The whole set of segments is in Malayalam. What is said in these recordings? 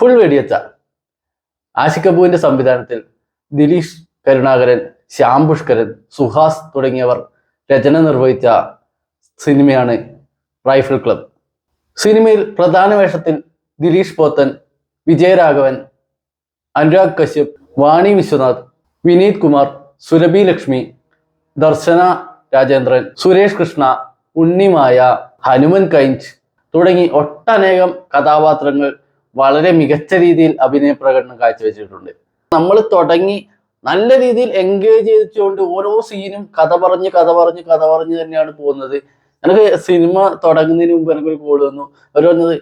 ഫുൾ വെടിവെച്ച ആഷിഖ് കപൂറിന്റെ സംവിധാനത്തിൽ ദിലീഷ് കരുണാകരൻ, ശ്യാം പുഷ്കരൻ, സുഹാസ് തുടങ്ങിയവർ രചന നിർവഹിച്ച സിനിമയാണ് റൈഫിൾ ക്ലബ്. സിനിമയിൽ പ്രധാന വേഷത്തിൽ ദിലീഷ് പോത്തൻ, വിജയരാഘവൻ, അനുരാഗ് കശ്യപ്, വാണി വിശ്വനാഥ്, വിനീത് കുമാർ, സുരഭി ലക്ഷ്മി, ദർശന രാജേന്ദ്രൻ, സുരേഷ് കൃഷ്ണ, ഉണ്ണിമായ, ഹനുമൻ കൈഞ്ച് തുടങ്ങി ഒട്ടനേകം കഥാപാത്രങ്ങൾ വളരെ മികച്ച രീതിയിൽ അഭിനയ പ്രകടനം കാഴ്ചവെച്ചിട്ടുണ്ട്. നമ്മൾ തുടങ്ങി നല്ല രീതിയിൽ എൻഗേജ് ചെയ്തുകൊണ്ട് ഓരോ സീനും കഥ പറഞ്ഞ് തന്നെയാണ് പോകുന്നത്. എനിക്ക് സിനിമ തുടങ്ങുന്നതിന് മുമ്പ് എനിക്കൊരു കോൾ വന്നു. അവർ പറഞ്ഞത്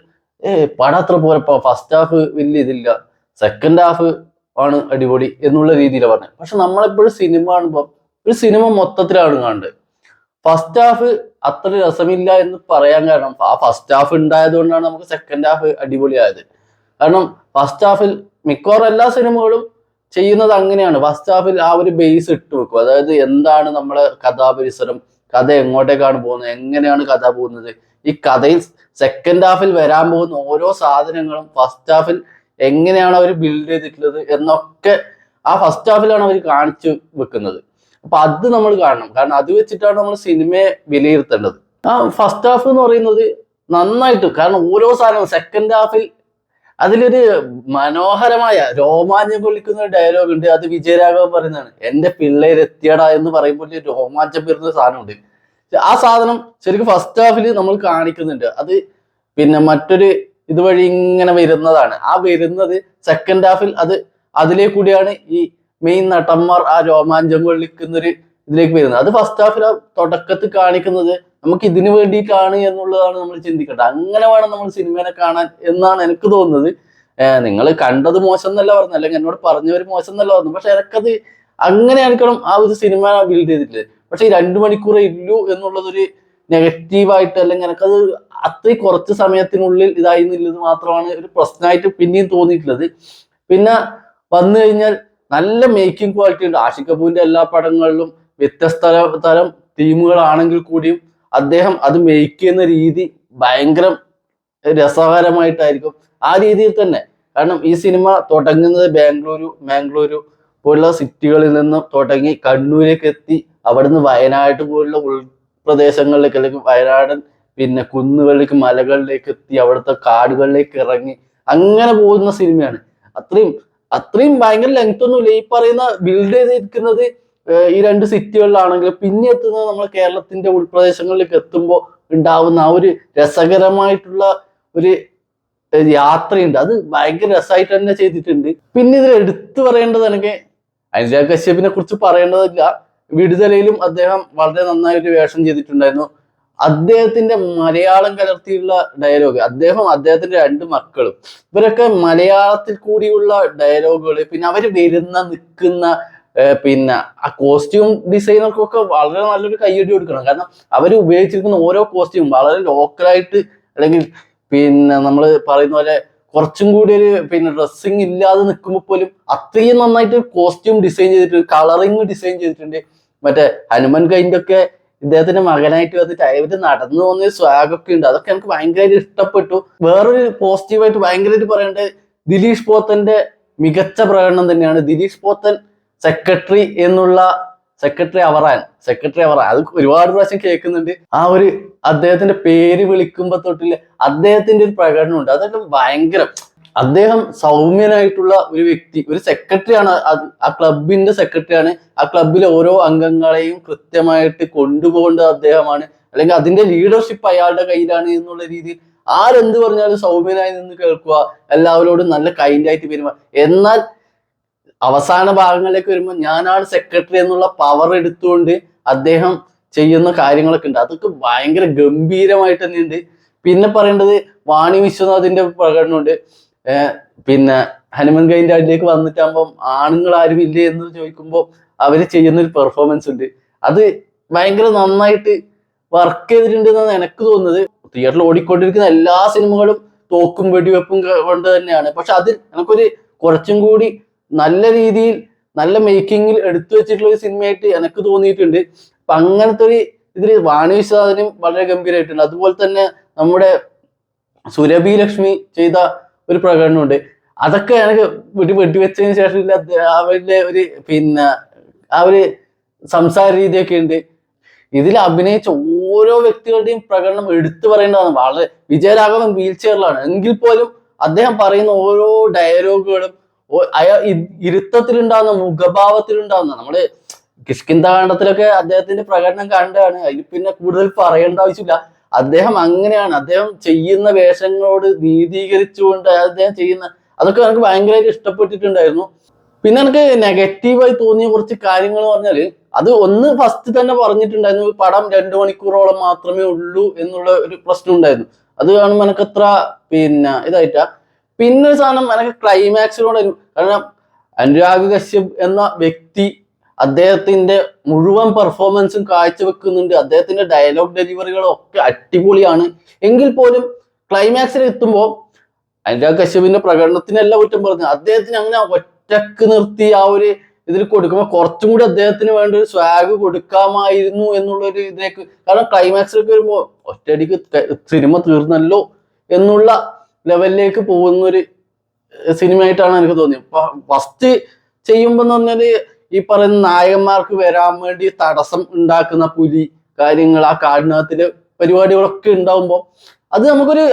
പടം അത്ര പോരപ്പോ, ഫസ്റ്റ് ഹാഫ് വലിയ ഇതില്ല, സെക്കൻഡ് ഹാഫ് ആണ് അടിപൊളി എന്നുള്ള രീതിയിലാണ് പറഞ്ഞത്. പക്ഷെ നമ്മളെപ്പോഴും സിനിമ കാണുമ്പോൾ ഒരു സിനിമ മൊത്തത്തിലാണ് കാണേണ്ടത്. ഫസ്റ്റ് ഹാഫ് അത്ര രസമില്ല എന്ന് പറയാൻ കാരണം ആ ഫസ്റ്റ് ഹാഫ് ഉണ്ടായത് കൊണ്ടാണ് നമുക്ക് സെക്കൻഡ് ഹാഫ് അടിപൊളിയായത്. കാരണം ഫസ്റ്റ് ഹാഫിൽ മിക്കവാറും എല്ലാ സിനിമകളും ചെയ്യുന്നത് അങ്ങനെയാണ്. ഫസ്റ്റ് ഹാഫിൽ ആ ഒരു ബേസ് ഇട്ട് വെക്കും. അതായത് എന്താണ് നമ്മളെ കഥാപരിസരം, കഥ എങ്ങോട്ടേക്കാണ് പോകുന്നത്, എങ്ങനെയാണ് കഥ പോകുന്നത്, ഈ കഥയിൽ സെക്കൻഡ് ഹാഫിൽ വരാൻ പോകുന്ന ഓരോ സാധനങ്ങളും ഫസ്റ്റ് ഹാഫിൽ എങ്ങനെയാണ് അവർ ബിൽഡ് ചെയ്തിട്ടുള്ളത് എന്നൊക്കെ ആ ഫസ്റ്റ് ഹാഫിലാണ് അവർ കാണിച്ചു വെക്കുന്നത്. അപ്പൊ അത് നമ്മൾ കാണണം. കാരണം അത് വെച്ചിട്ടാണ് നമ്മൾ സിനിമയെ വിലയിരുത്തേണ്ടത്. ആ ഫസ്റ്റ് ഹാഫ് എന്ന് പറയുന്നത് നന്നായിട്ട്, കാരണം ഓരോ സാധനവും സെക്കൻഡ് ഹാഫിൽ അതിലൊരു മനോഹരമായ രോമാഞ്ചം കൊള്ളിക്കുന്ന ഡയലോഗ് ഉണ്ട്. അത് വിജയരാഘവൻ പറയുന്നതാണ്. എന്റെ പിള്ളേരെത്തിയടാ എന്ന് പറയുമ്പോൾ രോമാഞ്ചം വരുന്ന സാധനമുണ്ട്. ആ സാധനം ശരിക്കും ഫസ്റ്റ് ഹാഫിൽ നമ്മൾ കാണിക്കുന്നുണ്ട്. അത് പിന്നെ മറ്റൊരു ഇതുവഴി ഇങ്ങനെ വരുന്നതാണ്. ആ വരുന്നത് സെക്കൻഡ് ഹാഫിൽ അതിലേക്ക് കൂടിയാണ് ഈ മെയിൻ നടന്മാർ ആ രോമാഞ്ചം കൊള്ളിക്കുന്നൊരു ഇതിലേക്ക് വരുന്നത്. അത് ഫസ്റ്റ് ഹാഫിൽ തുടക്കത്തിൽ കാണിക്കുന്നത് നമുക്ക് ഇതിനു വേണ്ടിയിട്ടാണ് എന്നുള്ളതാണ് നമ്മൾ ചിന്തിക്കേണ്ടത്. അങ്ങനെ വേണം നമ്മൾ സിനിമയെ കാണാൻ എന്നാണ് എനിക്ക് തോന്നുന്നത്. നിങ്ങൾ കണ്ടത് മോശം എന്നല്ല പറഞ്ഞു, അല്ലെങ്കിൽ എന്നോട് പറഞ്ഞവർ മോശം എന്നല്ല പറഞ്ഞു. പക്ഷെ എനിക്കത് അങ്ങനെ ആയിരിക്കണം ആ ഒരു സിനിമ ബിൽഡ് ചെയ്തിട്ടില്ല. പക്ഷെ ഈ 2 മണിക്കൂറേ ഇല്ലൂ എന്നുള്ളതൊരു നെഗറ്റീവായിട്ട്, അല്ലെങ്കിൽ എനിക്കത് അത്രയും കുറച്ച് സമയത്തിനുള്ളിൽ ഇതായിരുന്നില്ലത് മാത്രമാണ് ഒരു പ്രശ്നമായിട്ട് പിന്നെയും തോന്നിയിട്ടുള്ളത്. പിന്നെ വന്നു കഴിഞ്ഞാൽ നല്ല മേക്കിംഗ് ക്വാളിറ്റി ഉണ്ട്. ആഷിഖ് കപൂറിന്റെ എല്ലാ പടങ്ങളിലും വ്യത്യസ്ത തരം ടീമുകളാണെങ്കിൽ കൂടിയും അദ്ദേഹം അത് മേക്ക് ചെയ്യുന്ന രീതി ഭയങ്കര രസകരമായിട്ടായിരിക്കും. ആ രീതിയിൽ തന്നെ, കാരണം ഈ സിനിമ തുടങ്ങുന്നത് മാംഗ്ലൂരു പോലുള്ള സിറ്റികളിൽ നിന്നും തുടങ്ങി കണ്ണൂരേക്ക് എത്തി, അവിടുന്ന് വയനാട് പോലുള്ള ഉൾപ്രദേശങ്ങളിലേക്ക്, അല്ലെങ്കിൽ വയനാടൻ പിന്നെ കുന്നുകളിലേക്ക്, മലകളിലേക്ക് എത്തി, അവിടുത്തെ കാടുകളിലേക്ക് ഇറങ്ങി അങ്ങനെ പോകുന്ന സിനിമയാണ്. അത്രയും ഭയങ്കര ലെങ്ത് ഒന്നുമില്ല. ഈ പറയുന്ന ബിൽഡ് ചെയ്തിരിക്കുന്നത് ഈ 2 സിറ്റികളിലാണെങ്കിലും പിന്നെ എത്തുന്നത് നമ്മൾ കേരളത്തിന്റെ ഉൾപ്രദേശങ്ങളിലേക്ക് എത്തുമ്പോൾ ഉണ്ടാവുന്ന ആ ഒരു രസകരമായിട്ടുള്ള ഒരു യാത്രയുണ്ട്. അത് ഭയങ്കര രസമായിട്ട് തന്നെ ചെയ്തിട്ടുണ്ട്. പിന്നെ ഇതിൽ എടുത്തു പറയേണ്ടത്, എനിക്ക് അനുരാഗ് കശ്യപിനെ കുറിച്ച് പറയേണ്ടതില്ല. വിടുതലയിലും അദ്ദേഹം വളരെ നന്നായിട്ട് വേഷം ചെയ്തിട്ടുണ്ടായിരുന്നു. അദ്ദേഹത്തിന്റെ മലയാളം കലർത്തിയുള്ള ഡയലോഗ്, അദ്ദേഹത്തിന്റെ 2 മക്കളും ഇവരൊക്കെ മലയാളത്തിൽ കൂടിയുള്ള ഡയലോഗുകൾ, പിന്നെ അവര് നിൽക്കുന്ന പിന്നെ ആ കോസ്റ്റ്യൂം ഡിസൈനർക്കൊക്കെ വളരെ നല്ലൊരു കയ്യടി കൊടുക്കണം. കാരണം അവർ ഉപയോഗിച്ചിരിക്കുന്ന ഓരോ കോസ്റ്റ്യൂം വളരെ ലോക്കലായിട്ട്, അല്ലെങ്കിൽ പിന്നെ നമ്മൾ പറയുന്ന പോലെ കുറച്ചും കൂടി ഒരു പിന്നെ ഡ്രസ്സിങ് ഇല്ലാതെ നിൽക്കുമ്പോൾ പോലും അത്രയും നന്നായിട്ട് കോസ്റ്റ്യൂം ഡിസൈൻ ചെയ്തിട്ടുണ്ട്, കളറിങ് ഡിസൈൻ ചെയ്തിട്ടുണ്ട്. മറ്റേ ഹനുമൻ കൈൻ്റെ ഒക്കെ ഇദ്ദേഹത്തിന്റെ മകനായിട്ട് വന്നിട്ട് അവര് നടന്നു പോകുന്ന സ്വാഗൊക്കെ ഉണ്ട്. അതൊക്കെ എനിക്ക് ഭയങ്കരമായിട്ട് ഇഷ്ടപ്പെട്ടു. വേറൊരു പോസിറ്റീവായിട്ട് ഭയങ്കരമായിട്ട് പറയേണ്ടത് ദിലീഷ് പോത്തന്റെ മികച്ച പ്രകടനം തന്നെയാണ്. ദിലീഷ് പോത്തൻ സെക്രട്ടറി അവറാൻ അത് ഒരുപാട് പ്രാവശ്യം കേൾക്കുന്നുണ്ട്. ആ ഒരു അദ്ദേഹത്തിന്റെ പേര് വിളിക്കുമ്പോ തൊട്ടില്ല അദ്ദേഹത്തിന്റെ ഒരു പ്രകടനമുണ്ട്. അതൊക്കെ ഭയങ്കര, അദ്ദേഹം സൗമ്യനായിട്ടുള്ള ഒരു വ്യക്തി, ഒരു സെക്രട്ടറിയാണ്, ആ ക്ലബിന്റെ സെക്രട്ടറിയാണ്. ആ ക്ലബിലെ ഓരോ അംഗങ്ങളെയും കൃത്യമായിട്ട് കൊണ്ടുപോകേണ്ടത് അദ്ദേഹമാണ്, അല്ലെങ്കിൽ അതിന്റെ ലീഡർഷിപ്പ് അയാളുടെ കയ്യിലാണ് എന്നുള്ള രീതിയിൽ ആരെന്ത് പറഞ്ഞാലും സൗമ്യനായി നിന്ന് കേൾക്കുക, എല്ലാവരോടും നല്ല കൈൻഡായിട്ട് പെരുമാറുക. എന്നാൽ അവസാന ഭാഗങ്ങളിലേക്ക് വരുമ്പോൾ ഞാനാണ് സെക്രട്ടറി എന്നുള്ള പവർ എടുത്തുകൊണ്ട് അദ്ദേഹം ചെയ്യുന്ന കാര്യങ്ങളൊക്കെ ഉണ്ട്. അതൊക്കെ ഭയങ്കര ഗംഭീരമായിട്ട് തന്നെയുണ്ട്. പിന്നെ പറയേണ്ടത് വാണി വിശ്വനാഥിന്റെ പ്രകടനമുണ്ട്. പിന്നെ ഹനുമൻ കൈൻ്റെ അതിലേക്ക് വന്നിട്ടാകുമ്പം ആണുങ്ങൾ ആരും ഇല്ലേ എന്ന് ചോദിക്കുമ്പോൾ അവര് ചെയ്യുന്നൊരു പെർഫോമൻസ് ഉണ്ട്. അത് ഭയങ്കര നന്നായിട്ട് വർക്ക് ചെയ്തിട്ടുണ്ട് എന്നാണ് എനിക്ക് തോന്നുന്നത്. തിയേറ്ററിൽ ഓടിക്കൊണ്ടിരിക്കുന്ന എല്ലാ സിനിമകളും തോക്കും വെടിവെപ്പും കൊണ്ട് തന്നെയാണ്. പക്ഷെ അതിൽ എനിക്കൊരു കുറച്ചും കൂടി നല്ല രീതിയിൽ നല്ല മേക്കിങ്ങിൽ എടുത്തു വെച്ചിട്ടുള്ള ഒരു സിനിമയായിട്ട് എനിക്ക് തോന്നിയിട്ടുണ്ട്. അപ്പൊ അങ്ങനത്തെ ഒരു ഇതില് വാണി വിശ്വനാഥനും വളരെ ഗംഭീരമായിട്ടുണ്ട്. അതുപോലെ തന്നെ നമ്മുടെ സുരഭി ലക്ഷ്മി ചെയ്ത ഒരു പ്രകടനമുണ്ട്. അതൊക്കെ എനിക്ക് വെടിവെച്ചതിന് ശേഷം അവരുടെ ഒരു പിന്നെ ആ ഒരു സംസാര രീതിയൊക്കെ ഉണ്ട്. ഇതിൽ അഭിനയിച്ച ഓരോ വ്യക്തികളുടെയും പ്രകടനം എടുത്തു പറയേണ്ടതാണ്. വളരെ വിജയരാഘവൻ വീൽ ചെയറിലാണ് എങ്കിൽ പോലും അദ്ദേഹം പറയുന്ന ഓരോ ഡയലോഗുകളും ഇരുത്തത്തിലുണ്ടാവുന്ന മുഖഭാവത്തിലുണ്ടാവുന്ന നമ്മള് കിഷ്കിന്ധാകാന്ഡത്തിലൊക്കെ അദ്ദേഹത്തിന്റെ പ്രകടനം കണ്ടാണ്. അതിൽ പിന്നെ കൂടുതൽ പറയേണ്ട ആവശ്യമില്ല. അദ്ദേഹം അങ്ങനെയാണ്. അദ്ദേഹം ചെയ്യുന്ന വേഷങ്ങളോട് നീതീകരിച്ചുകൊണ്ട് അദ്ദേഹം ചെയ്യുന്ന അതൊക്കെ എനിക്ക് ഭയങ്കരമായിട്ട് ഇഷ്ടപ്പെട്ടിട്ടുണ്ടായിരുന്നു. പിന്നെ എനിക്ക് നെഗറ്റീവായി തോന്നിയ കുറച്ച് കാര്യങ്ങൾ പറഞ്ഞാല് അത് ഒന്ന് ഫസ്റ്റ് തന്നെ പറഞ്ഞിട്ടുണ്ടായിരുന്നു, പടം 2 മണിക്കൂറോളം മാത്രമേ ഉള്ളൂ എന്നുള്ള ഒരു പ്രശ്നം ഉണ്ടായിരുന്നു. അത് കാണുമ്പോൾ എനിക്കത്ര പിന്നെ ഇതായിട്ടാ. പിന്നെ ഒരു സാധനം എനിക്ക് ക്ലൈമാക്സിനോട്, കാരണം അനുരാഗ് കശ്യപ് എന്ന വ്യക്തി അദ്ദേഹത്തിന്റെ മുഴുവൻ പെർഫോമൻസും കാഴ്ചവെക്കുന്നുണ്ട്. അദ്ദേഹത്തിന്റെ ഡയലോഗ് ഡെലിവറികളും ഒക്കെ അടിപൊളിയാണ്. എങ്കിൽ പോലും ക്ലൈമാക്സിൽ എത്തുമ്പോൾ അനുരാഗ് കശ്യപിന്റെ പ്രകടനത്തിനെല്ലാം കുറ്റം പറഞ്ഞു. അദ്ദേഹത്തിന് അങ്ങനെ ഒറ്റക്ക് നിർത്തി ആ ഒരു ഇതിൽ കൊടുക്കുമ്പോൾ കുറച്ചും കൂടി അദ്ദേഹത്തിന് വേണ്ട ഒരു സ്വാഗ് കൊടുക്കാമായിരുന്നു എന്നുള്ളൊരു ഇതിലേക്ക്, കാരണം ക്ലൈമാക്സിലേക്ക് വരുമ്പോൾ ഒറ്റയടിക്ക് സിനിമ തീർന്നല്ലോ എന്നുള്ള ലെവലിലേക്ക് പോകുന്ന ഒരു സിനിമയായിട്ടാണ് എനിക്ക് തോന്നിയത്. ഫസ്റ്റ് ചെയ്യുമ്പോൾ എന്ന് പറഞ്ഞാല് ഈ പറയുന്ന നായകന്മാർക്ക് വരാൻ വേണ്ടി തടസ്സം ഉണ്ടാക്കുന്ന പുലി കാര്യങ്ങൾ, ആ കാടിനകത്തില് പരിപാടികളൊക്കെ ഉണ്ടാവുമ്പോൾ അത് നമുക്കൊരു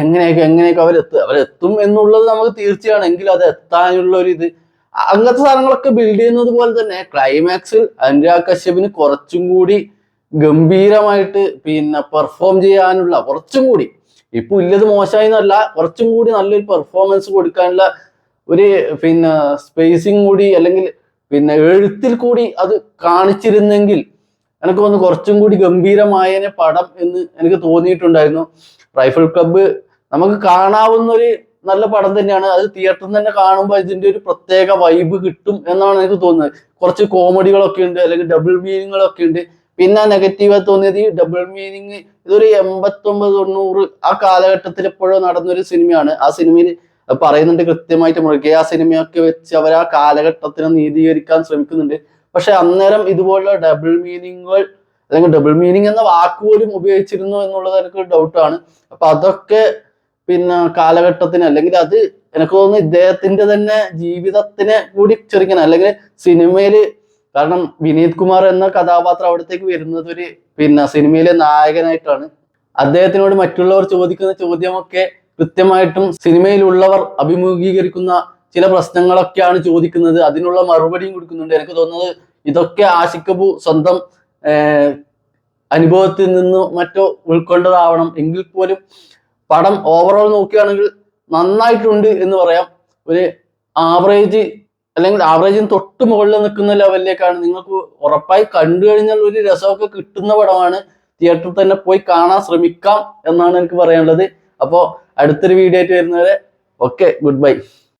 എങ്ങനെയൊക്കെ അവരെത്തും എന്നുള്ളത് നമുക്ക് തീർച്ചയാണ്. എങ്കിലും അത് എത്താനുള്ള ഒരു ഇത് അങ്ങനത്തെ സാധനങ്ങളൊക്കെ ബിൽഡ് ചെയ്യുന്നത് പോലെ തന്നെ ക്ലൈമാക്സിൽ അനുരാഗ് കശ്യപിന് കുറച്ചും കൂടി ഗംഭീരമായിട്ട് പിന്നെ പെർഫോം ചെയ്യാനുള്ള, കുറച്ചും കൂടി, ഇപ്പൊ ഇല്ലത് മോശമായി എന്നല്ല, കുറച്ചും കൂടി നല്ലൊരു പെർഫോമൻസ് കൊടുക്കാനുള്ള ഒരു പിന്നെ സ്പേസിങ് കൂടി അല്ലെങ്കിൽ പിന്നെ എഴുത്തിൽ കൂടി അത് കാണിച്ചിരുന്നെങ്കിൽ എനിക്ക് തോന്നുന്നു കുറച്ചും കൂടി ഗംഭീരമായതിനെ പടം എന്ന് എനിക്ക് തോന്നിയിട്ടുണ്ടായിരുന്നു. റൈഫിൾ ക്ലബ്ബ് നമുക്ക് കാണാവുന്ന ഒരു നല്ല പടം തന്നെയാണ്. അത് തിയേറ്ററിൽ തന്നെ കാണുമ്പോൾ ഇതിന്റെ ഒരു പ്രത്യേക വൈബ് കിട്ടും എന്നാണ് എനിക്ക് തോന്നുന്നത്. കുറച്ച് കോമഡികളൊക്കെ ഉണ്ട്, അല്ലെങ്കിൽ ഡബിൾ മീനിങ്ങുകളൊക്കെ ഉണ്ട്. പിന്നെ നെഗറ്റീവായി തോന്നിയത് ഈ ഡബിൾ മീനിങ്, ഇതൊരു 89-90 ആ കാലഘട്ടത്തിൽ എപ്പോഴോ നടന്നൊരു സിനിമയാണ്. ആ സിനിമയിൽ പറയുന്നുണ്ട് കൃത്യമായിട്ട് മുഴുകെ ആ സിനിമയൊക്കെ വെച്ച് അവർ ആ കാലഘട്ടത്തിനെ നീതീകരിക്കാൻ ശ്രമിക്കുന്നുണ്ട്. പക്ഷെ അന്നേരം ഇതുപോലുള്ള ഡബിൾ മീനിങ്ങുകൾ അല്ലെങ്കിൽ ഡബിൾ മീനിങ് എന്ന വാക്ക് പോലും ഉപയോഗിച്ചിരുന്നു എന്നുള്ളത് എനിക്ക് ഡൗട്ടാണ്. അപ്പൊ അതൊക്കെ പിന്നെ കാലഘട്ടത്തിന്, അല്ലെങ്കിൽ അത് എനിക്ക് തോന്നുന്നു ഇദ്ദേഹത്തിന്റെ തന്നെ ജീവിതത്തിനെ കൂടി ചെറിക്കണം. അല്ലെങ്കിൽ സിനിമയില്, കാരണം വിനീത് കുമാർ എന്ന കഥാപാത്രം അവിടത്തേക്ക് വരുന്നത് ഒരു പിന്നെ സിനിമയിലെ നായകനായിട്ടാണ്. അദ്ദേഹത്തിനോട് മറ്റുള്ളവർ ചോദിക്കുന്ന ചോദ്യമൊക്കെ കൃത്യമായിട്ടും സിനിമയിലുള്ളവർ അഭിമുഖീകരിക്കുന്ന ചില പ്രശ്നങ്ങളൊക്കെയാണ് ചോദിക്കുന്നത്. അതിനുള്ള മറുപടിയും കൊടുക്കുന്നുണ്ട്. എനിക്ക് തോന്നുന്നത് ഇതൊക്കെ ആഷിഖ് അബു സ്വന്തം അനുഭവത്തിൽ നിന്ന് മറ്റോ ഉൾക്കൊണ്ടതാവണം. എങ്കിൽ പോലും പടം ഓവറോൾ നോക്കുകയാണെങ്കിൽ നന്നായിട്ടുണ്ട് എന്ന് പറയാം. ഒരു ആവറേജ് അല്ലെങ്കിൽ ആവറേജിന് തൊട്ട് മുകളിൽ നിൽക്കുന്ന ലെവലിലേക്കാണ്. നിങ്ങൾക്ക് ഉറപ്പായി കണ്ടു കഴിഞ്ഞാൽ ഒരു രസമൊക്കെ കിട്ടുന്ന പടമാണ്. തിയേറ്ററിൽ തന്നെ പോയി കാണാൻ ശ്രമിക്കാം എന്നാണ് എനിക്ക് പറയാനുള്ളത്. അപ്പോൾ അടുത്തൊരു വീഡിയോ ആയിട്ട് വരുന്നവരെ ഓക്കെ, ഗുഡ് ബൈ.